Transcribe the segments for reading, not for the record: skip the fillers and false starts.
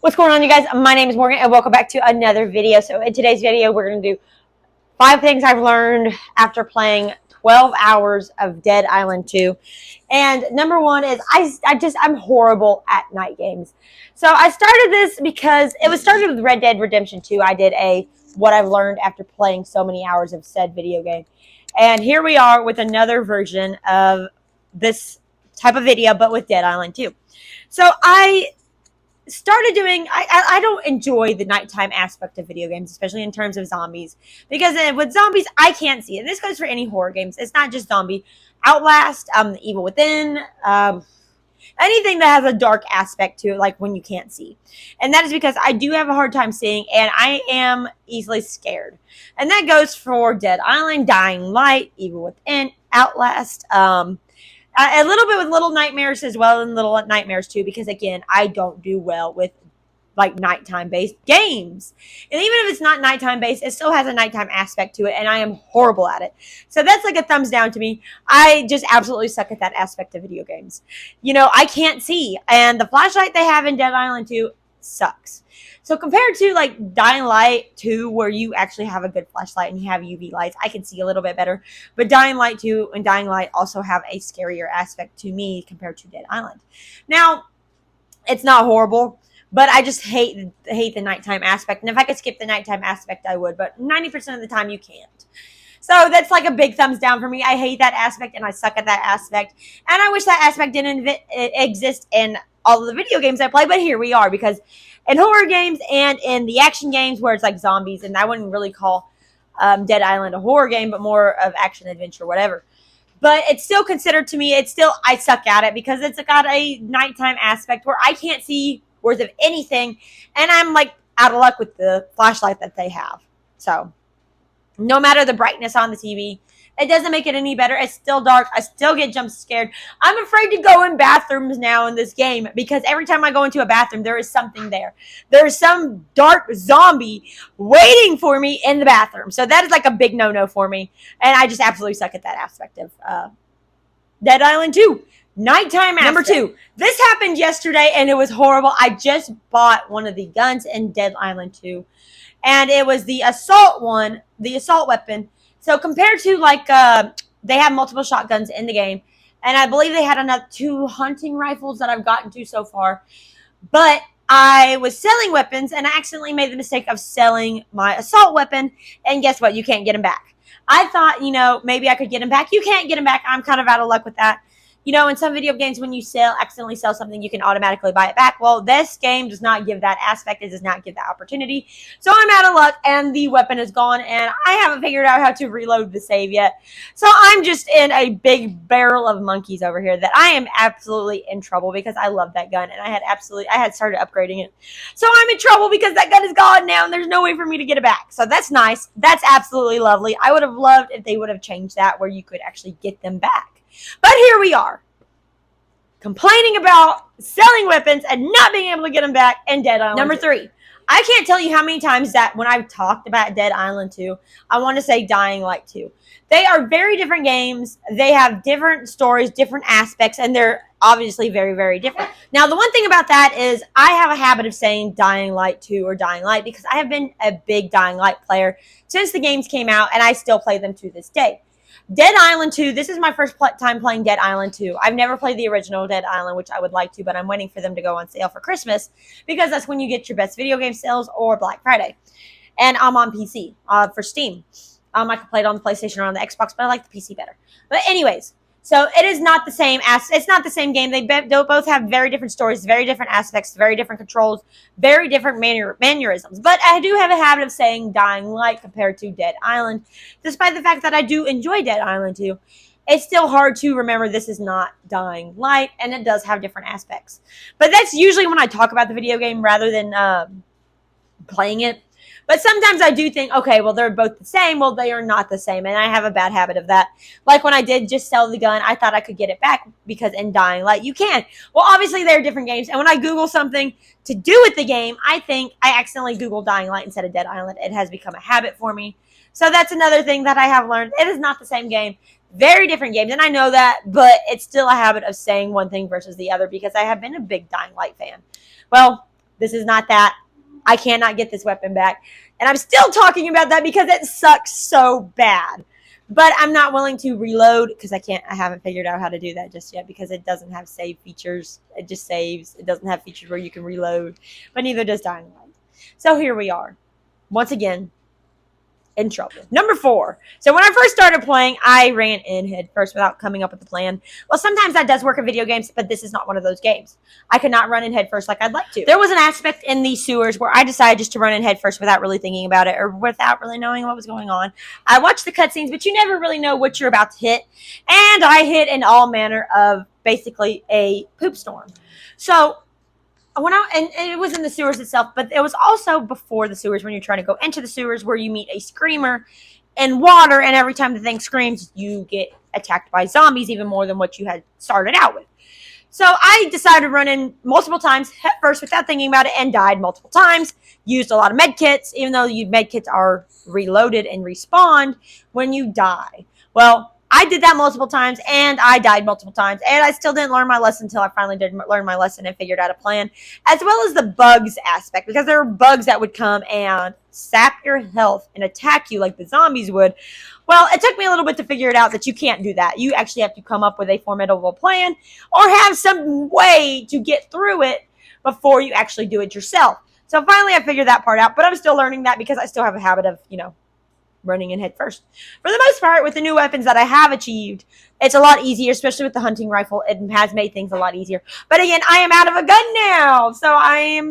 What's going on, you guys? My name is Morgan and welcome back to another video. So in today's video, we're going to do 5 things I've learned after playing 12 hours of Dead Island 2. And number 1 is I'm horrible at night games. So I started this because it was started with Red Dead Redemption 2. I did a what I've learned after playing so many hours of said video game. And here we are with another version of this type of video, but with Dead Island 2. So I started doing, I don't enjoy the nighttime aspect of video games, especially in terms of zombies, because with zombies, I can't see it. And this goes for any horror games. It's not just zombie. Outlast, The Evil Within, anything that has a dark aspect to it, like when you can't see. And that is because I do have a hard time seeing, and I am easily scared. And that goes for Dead Island, Dying Light, Evil Within, Outlast, a little bit with Little Nightmares as well, and Little Nightmares too, because again, I don't do well with like nighttime based games. And even if it's not nighttime based, it still has a nighttime aspect to it, and I am horrible at it. So that's like a thumbs down to me. I just absolutely suck at that aspect of video games. You know, I can't see, and the flashlight they have in Dead Island 2 sucks. So compared to like Dying Light 2, where you actually have a good flashlight and you have UV lights, I can see a little bit better. But Dying Light 2 and Dying Light also have a scarier aspect to me compared to Dead Island. Now, it's not horrible, but I just hate the nighttime aspect. And if I could skip the nighttime aspect, I would. But 90% of the time, you can't. So that's like a big thumbs down for me. I hate that aspect, and I suck at that aspect. And I wish that aspect didn't exist in all of the video games I play. But here we are, because in horror games and in the action games where it's like zombies, and I wouldn't really call Dead Island a horror game, but more of action, adventure, whatever. But it's still considered to me, I suck at it because it's got a nighttime aspect where I can't see worth of anything, and I'm like out of luck with the flashlight that they have. So no matter the brightness on the TV, it doesn't make it any better. It's still dark. I still get jump scared. I'm afraid to go in bathrooms now in this game because every time I go into a bathroom, there is something there. There is some dark zombie waiting for me in the bathroom. So that is like a big no-no for me. And I just absolutely suck at that aspect of Dead Island 2. Nighttime aspect. Number 2. This happened yesterday and it was horrible. I just bought one of the guns in Dead Island 2. And it was the assault one, the assault weapon. So compared to like, they have multiple shotguns in the game. And I believe they had another 2 hunting rifles that I've gotten to so far. But I was selling weapons and I accidentally made the mistake of selling my assault weapon. And guess what? You can't get them back. I thought, you know, maybe I could get them back. You can't get them back. I'm kind of out of luck with that. You know, in some video games, when you accidentally sell something, you can automatically buy it back. Well, this game does not give that aspect. It does not give that opportunity. So I'm out of luck, and the weapon is gone, and I haven't figured out how to reload the save yet. So I'm just in a big barrel of monkeys over here that I am absolutely in trouble because I love that gun, and I had started upgrading it. So I'm in trouble because that gun is gone now, and there's no way for me to get it back. So that's nice. That's absolutely lovely. I would have loved if they would have changed that where you could actually get them back. But here we are, complaining about selling weapons and not being able to get them back in Dead Island. Number 3, I can't tell you how many times that when I've talked about Dead Island 2, I want to say Dying Light 2. They are very different games. They have different stories, different aspects, and they're obviously very, very different. Now, the one thing about that is I have a habit of saying Dying Light 2 or Dying Light because I have been a big Dying Light player since the games came out, and I still play them to this day. Dead Island 2, this is my first time playing Dead Island 2. I've never played the original Dead Island, which I would like to, but I'm waiting for them to go on sale for Christmas because that's when you get your best video game sales or Black Friday. And I'm on PC for Steam. I could play it on the PlayStation or on the Xbox, but I like the PC better. But anyways, so it is not the same it's not the same game. They both have very different stories, very different aspects, very different controls, very different mannerisms. But I do have a habit of saying Dying Light compared to Dead Island, despite the fact that I do enjoy Dead Island 2. It's still hard to remember this is not Dying Light, and it does have different aspects. But that's usually when I talk about the video game rather than playing it. But sometimes I do think, okay, well, they're both the same. Well, they are not the same, and I have a bad habit of that. Like when I did just sell the gun, I thought I could get it back because in Dying Light, you can. Well, obviously, they're different games, and when I Google something to do with the game, I think I accidentally Googled Dying Light instead of Dead Island. It has become a habit for me. So that's another thing that I have learned. It is not the same game. Very different games, and I know that, but it's still a habit of saying one thing versus the other because I have been a big Dying Light fan. Well, This is not that. I cannot get this weapon back. And I'm still talking about that because it sucks so bad. But I'm not willing to reload because I haven't figured out how to do that just yet because it doesn't have save features. It just saves. It doesn't have features where you can reload. But neither does Dying Light. So here we are. Once again, in trouble. Number 4. So when I first started playing, I ran in head first without coming up with a plan. Well, sometimes that does work in video games, but this is not one of those games. I could not run in head first like I'd like to. There was an aspect in these sewers where I decided just to run in head first without really thinking about it or without really knowing what was going on. I watched the cutscenes, but you never really know what you're about to hit. And I hit in all manner of basically a poop storm. So and it was in the sewers itself, but it was also before the sewers when you're trying to go into the sewers where you meet a screamer in water, and every time the thing screams, you get attacked by zombies even more than what you had started out with. So I decided to run in multiple times head first without thinking about it and died multiple times. Used a lot of med kits, even though med kits are reloaded and respawned when you die. Well, I did that multiple times, and I died multiple times, and I still didn't learn my lesson until I finally did learn my lesson and figured out a plan, as well as the bugs aspect, because there were bugs that would come and sap your health and attack you like the zombies would. Well, it took me a little bit to figure it out that you can't do that. You actually have to come up with a formidable plan or have some way to get through it before you actually do it yourself. So finally I figured that part out, but I'm still learning that because I still have a habit of, running in head first. For the most part, with the new weapons that I have achieved, it's a lot easier, especially with the hunting rifle. It has made things a lot easier. But again, I am out of a gun now, so I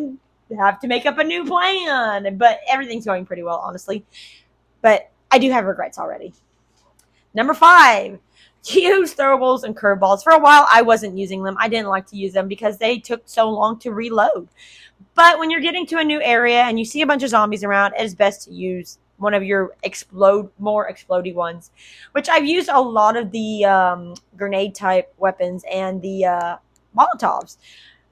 have to make up a new plan. But everything's going pretty well, honestly. But I do have regrets already. Number 5. Use throwables and curveballs. For a while, I wasn't using them. I didn't like to use them because they took so long to reload. But when you're getting to a new area and you see a bunch of zombies around, it is best to use one of your more explodey ones, which I've used a lot of the grenade type weapons and the Molotovs.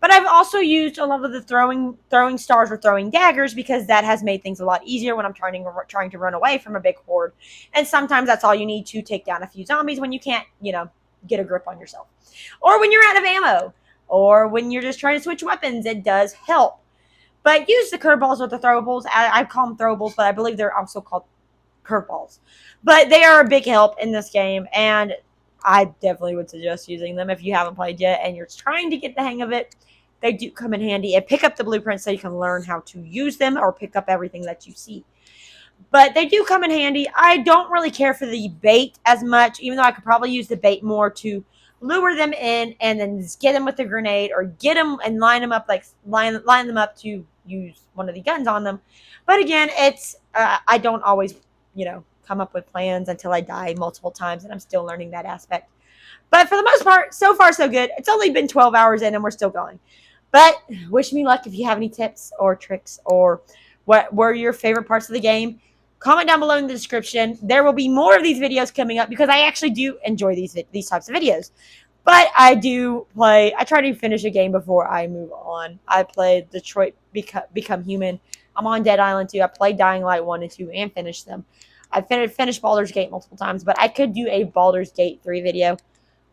But I've also used a lot of the throwing stars or throwing daggers because that has made things a lot easier when I'm trying to run away from a big horde. And sometimes that's all you need to take down a few zombies when you can't, get a grip on yourself. Or when you're out of ammo. Or when you're just trying to switch weapons, it does help. But use the curveballs or the throwables. I call them throwables, but I believe they're also called curveballs. But they are a big help in this game, and I definitely would suggest using them if you haven't played yet and you're trying to get the hang of it. They do come in handy. And pick up the blueprints so you can learn how to use them or pick up everything that you see. But they do come in handy. I don't really care for the bait as much, even though I could probably use the bait more to lure them in and then just get them with a grenade or get them and line them up to use one of the guns on them. But again, it's I don't always come up with plans until I die multiple times, and I'm still learning that aspect. But for the most part, so far so good. It's only been 12 hours in and we're still going. But wish me luck. If you have any tips or tricks or what were your favorite parts of the game, comment down below in the description. There will be more of these videos coming up because I actually do enjoy these types of videos. But I try to finish a game before I move on. I played Detroit Become Human. I'm on Dead Island 2. I played Dying Light 1 and 2 and finished them. I finished Baldur's Gate multiple times, but I could do a Baldur's Gate 3 video,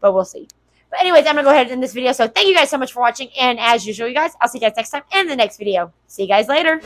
but we'll see. But anyways, I'm going to go ahead and end this video. So thank you guys so much for watching. And as usual, you guys, I'll see you guys next time in the next video. See you guys later.